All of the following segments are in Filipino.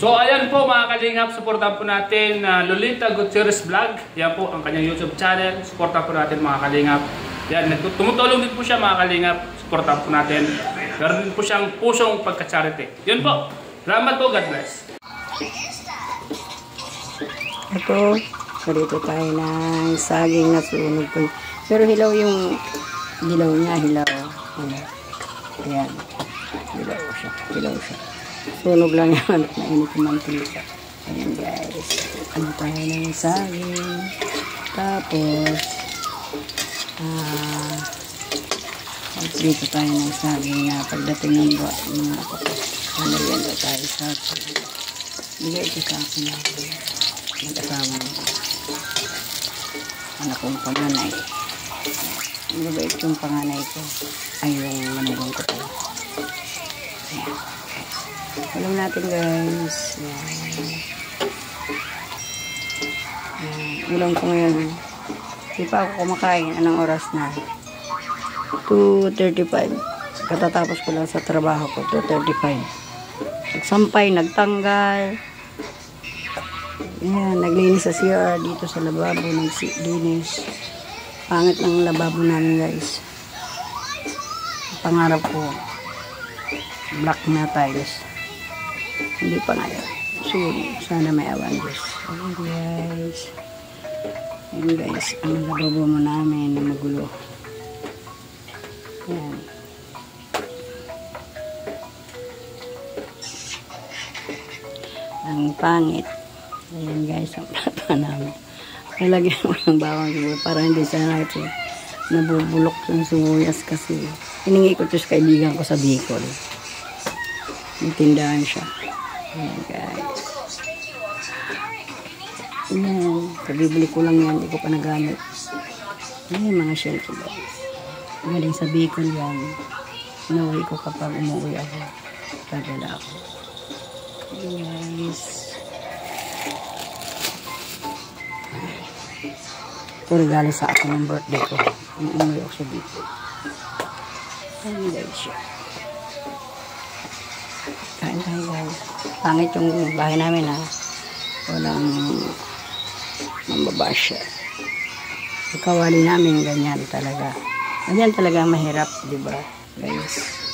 So ayan po mga kalingap, supportan po natin Lolita Gutierrez Vlog. Yan po ang kanyang YouTube channel. Supportan po natin mga kalingap. Yan, tumutulong din po siya mga kalingap. Supportan po natin. Meron din po siyang pusong pagka-charity. Yun po. Salamat po. God bless. Ito, karito tayo ng saging na sunog po. Pero hilaw yung dilaw niya, hilaw. Ayan. Hilaw siya. Hilaw siya. Sunog lang yan at mainit yung mantika. Ayan guys. Ano tayo ng saging. Tapos, dito tayo ng saging na pagdating ng mga kapatid. Ano yan na tayo sa akin. Bigay ito sa akin ako. Mag-asama anak kong panganay. Mabait yung panganay ko. Ay, yung manugang ko po. Ayan. Alam natin guys. Ulam ko ngayon. Hindi pa ako kumakain. Anong oras na? 2:35. Katatapos ko lang sa trabaho ko. 2:35. Nagsampay, nagtanggal. Ayan, naglinis sa CR dito sa lababo. Naglinis. Pangit ng lababo namin guys. Pangarap ko black na tiles. Hindi pa ngayon. So, sana may awan Diyos. Ayan guys. Ayan guys. Ang lababo mo namin na magulo. Ayan. Ang pangit. Ayan guys. Ang plato namin. Nalagyan mo ng bawang siguro para hindi sana ito nabubulok yung sibuyas kasi hiningi ko ito sa kaibigan ko sa Bicol. May tindahan siya. Ayan guys. Ayan. Kabibili ko lang yan. Hindi ko pa nagamit. Ayan mga shell ko guys. Galing sa Bicol yan. Inuwi ko kapag umuwi ako. Kadala ako. Ayan guys. Ito regalo sa ako ng birthday ko. Umuwi ako sa Bicol. Ayan guys siya. Kain tayo guys. Pangit yung bahay namin ha. Walang mambabasya. Yung kawali namin ganyan talaga. Ganyan talaga mahirap, diba guys?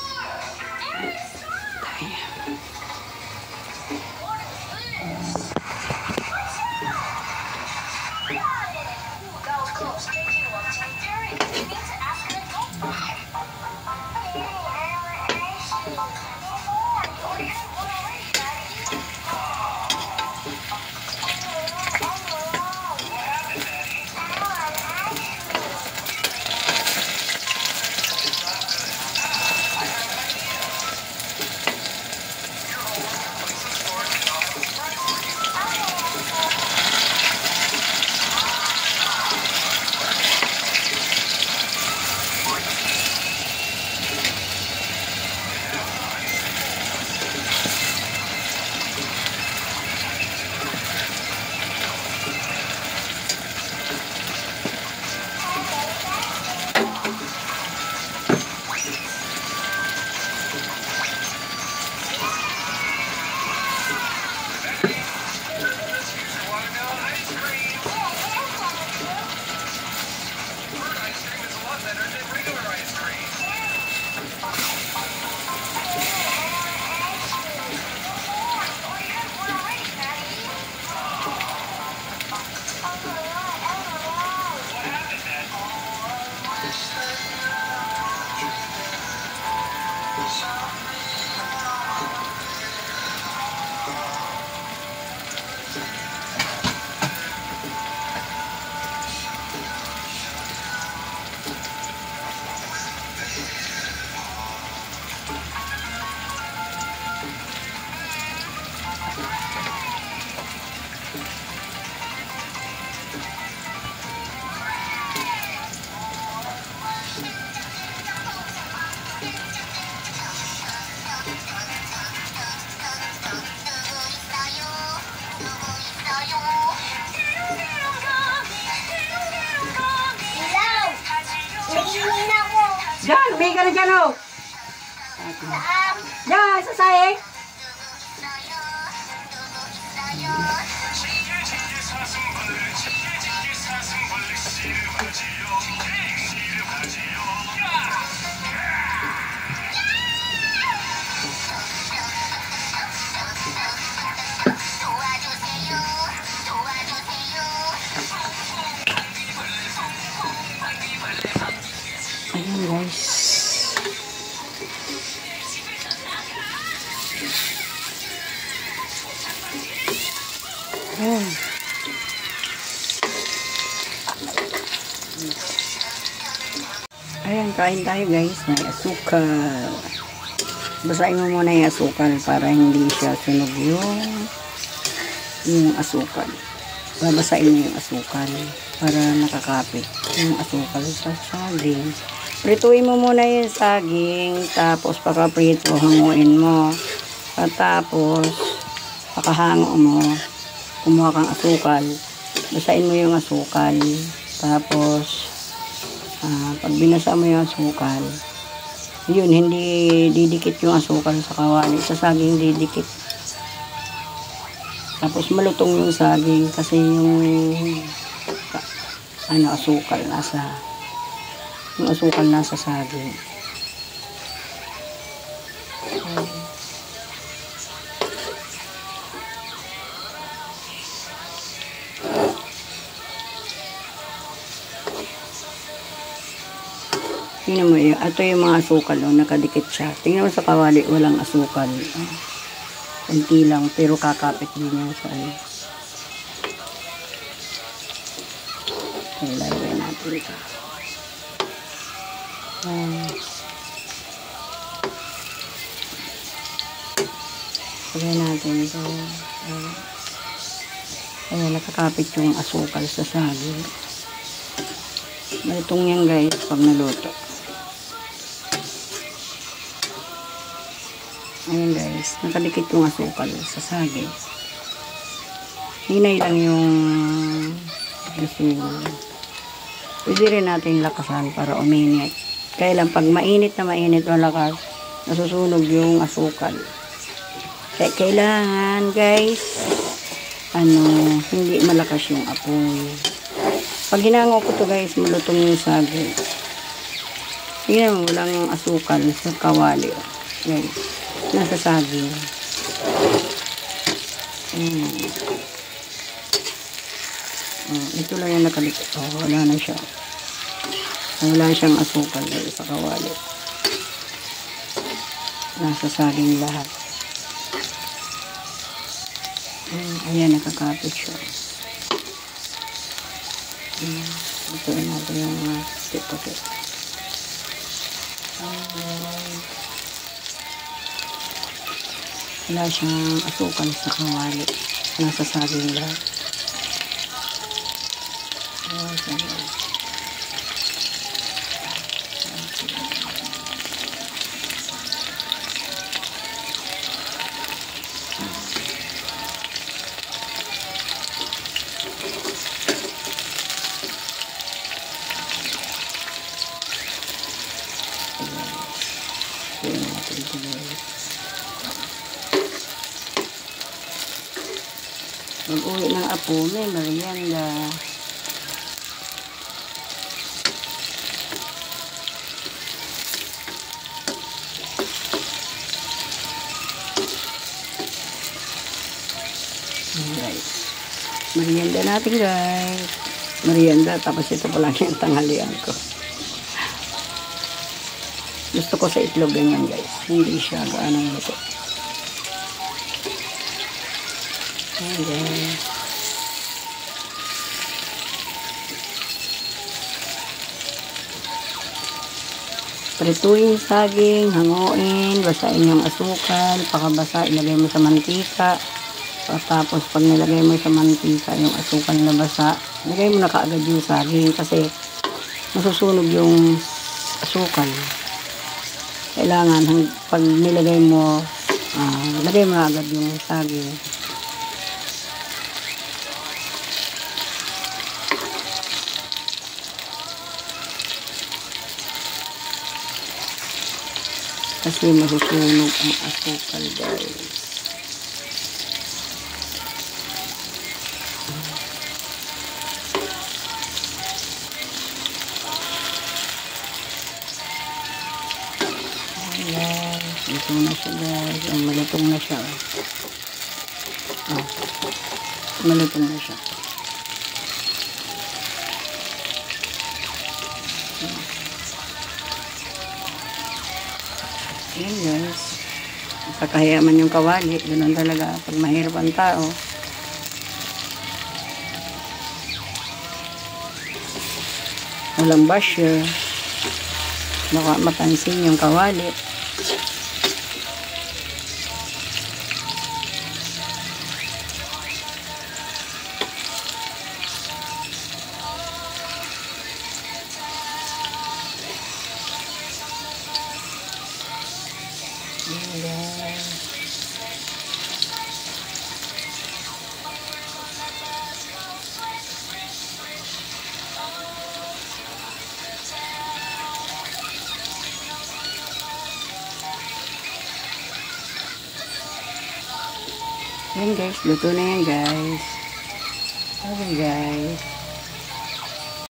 Diyan, may ka na dyan o. Diyan, sa saing. Ayan guys. Ayan. Ayan, kain tayo guys. May asukal. Basahin mo muna yung asukal para hindi siya sunog yung asukal. Babasahin mo yung asukal para nakakapit yung asukal sa saging. Prituin mo muna yung saging, tapos pagka-prito, hanguin mo. At tapos, pakahango mo, kumuha kang asukal. Basahin mo yung asukal. Tapos, pag binasa mo yung asukal, yun, hindi didikit yung asukal sa kawali. Sa saging didikit. Tapos malutong yung saging kasi yung asukal nasa saging. Tingnan mo yun. Ito yung mga asukal, nakadikit siya. Tingnan mo sa kawali, walang asukal. Kunti lang, pero kakapit din yan sa ano. Ilagay natin ito. Ilagay natin ito. Ayan, nakakapit yung asukal sa saging. Malutong yan guys, pag naluto. Ayan guys, nakadikit yung asukal sa saging. Hinay lang yung asukal. Pwede rin natin lakasan para uminit. Kaya lang pag mainit na mainit o lakas, nasusunog yung asukal. Kaya kailangan guys, hindi malakas yung apoy. Pag hinango ko to guys, malutong yung saging. Tingnan mo, walang asukal sa kawali. Guys, nasa saging. Ito lang yung nakalikot. Wala na siya. Wala siyang asukal sa kawali. Nasa saging lahat. Ayan, nakakapit siya. Ito natin yung tip-tip. Wala siyang asukal sa kawali. Nasa saging lahat. Mag-uwi ng apo, may merienda. Guys, merienda natin guys. Merienda, tapos ito pa lang yung tanghalian ko. Gusto ko sa itlog ganyan guys. Hindi siya gaanong luto. Ayan. Prituin yung saging, hanguin, basain yung asukal, pakabasa, ilagay mo sa mantika. Tapos pag nilagay mo sa mantika yung asukal na basa, ilagay mo na kaagad yung saging kasi masusunog yung asukal. Kailangan pag nilagay mo, lagay mo na agad yung saging. Kasi masusunog ang asukal guys. Guys, lutong na siya guys. Oh, malutong na siya. Oh, malutong na siya. Ayan guys. Kakahiya man yung kawali. Ganun talaga pag mahirap ang tao. Walang basher. Baka mapansin yung kawali. Yan guys, luto na yan guys. Okay guys.